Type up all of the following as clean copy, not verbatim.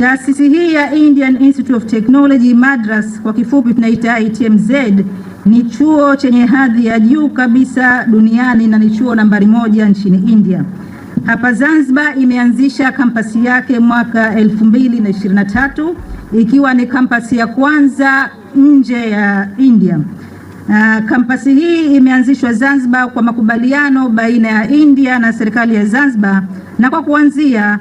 Taasisi hii ya Indian Institute of Technology Madras, kwa kifupi tunaita ITMZ, ni chuo chenye hadhi ya juu kabisa duniani na ni chuo nambari 1 nchini India. Hapa Zanzibar imeanzisha kampasi yake mwaka 2023 ikiwa ni kampasi ya kwanza nje ya India. Kampasi hii imeanzishwa Zanzibar kwa makubaliano baina ya India na serikali ya Zanzibar, na kwa kuanzia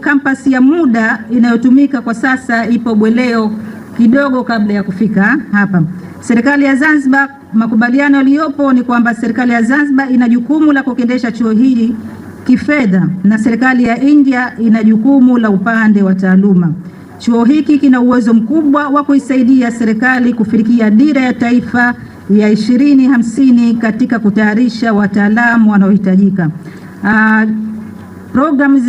kampasi ya muda inayotumika kwa sasa ipo Bweleo kidogo kabla ya kufika hapa. Serikali ya Zanzibar, makubaliano yaliyopo ni kwamba serikali ya Zanzibar ina jukumu la kukiendesha chuo hili kifedha na serikali ya India ina jukumu la upande wa taaluma. Chuo hiki kina uwezo mkubwa wa kuisaidia serikali kufikia dira ya taifa ya 2050 katika kutayarisha wataalamu wanaohitajika. Programu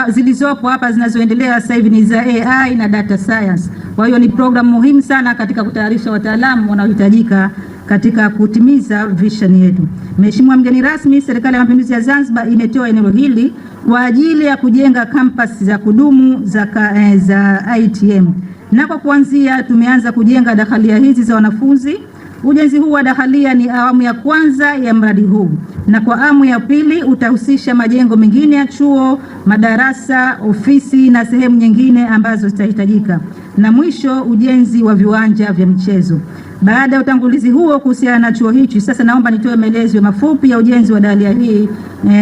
zilizopo hapa zinazoendelea sasa hivi ni za AI na data science. Kwa hiyo ni programu muhimu sana katika kutayarisha wataalamu wanaohitajika katika kutimiza vision yetu. Mheshimiwa mgeni rasmi, Serikali ya Mapinduzi ya Zanzibar imetoa eneo hili kwa ajili ya kujenga kampasi za kudumu za ITM. Na kwa kuanzia tumeanza kujenga dakhalia hizi za wanafunzi. Ujenzi huu wa dakhalia ni awamu ya kwanza ya mradi huu, na kwa awamu ya pili utahusisha majengo mengine ya chuo, madarasa, ofisi na sehemu nyingine ambazo zitahitajika, na mwisho ujenzi wa viwanja vya michezo. Baada ya utangulizi huo kuhusiana na chuo hichi, sasa naomba nitoe maelezo mafupi ya ujenzi wa dakhalia hii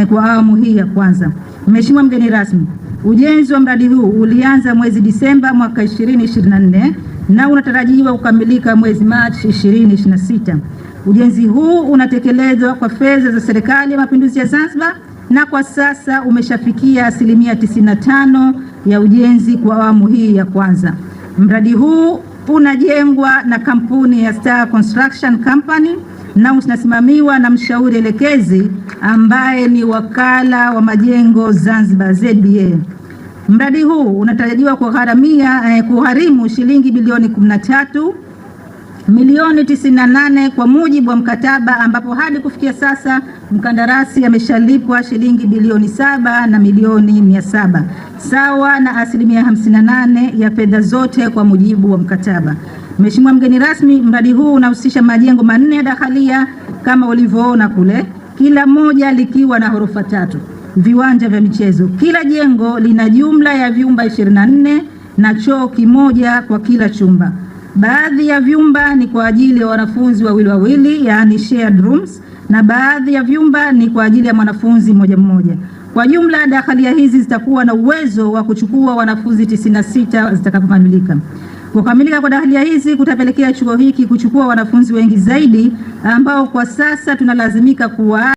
kwa awamu hii ya kwanza. Mheshimiwa mgeni rasmi, ujenzi wa mradi huu ulianza mwezi Disemba mwaka 2024 na unatarajiwa kukamilika mwezi Machi 2026. Ujenzi huu unatekelezwa kwa fedha za Serikali ya Mapinduzi ya Zanzibar na kwa sasa umeshafikia 95% ya ujenzi kwa awamu hii ya kwanza. Mradi huu unajengwa na kampuni ya Star Construction Company na unasimamiwa na mshauri elekezi ambaye ni wakala wa majengo Zanzibar ZBA. Mradi huu unatarajiwa kugharimu shilingi bilioni 13 milioni 98 kwa mujibu wa mkataba, ambapo hadi kufikia sasa mkandarasi ameshalipwa shilingi bilioni 7 na milioni 700 sawa na 58% ya fedha zote kwa mujibu wa mkataba. Mheshimiwa mgeni rasmi, mradi huu unahusisha majengo 4 ya dakhalia kama ulivyoona kule, kila moja likiwa na ghorofa 3, viwanja vya michezo. Kila jengo lina jumla ya vyumba 24 na choo kimoja kwa kila chumba. Baadhi ya vyumba ni kwa ajili ya wanafunzi wawili, yani shared rooms, na baadhi ya vyumba ni kwa ajili ya mwanafunzi mmoja. Kwa jumla dakhalia hizi zitakuwa na uwezo wa kuchukua wanafunzi 96 zitakapokamilika. Kukamilika kwa dakhalia hizi kutapelekea chuo hiki kuchukua wanafunzi wengi zaidi ambao kwa sasa tunalazimika kuwa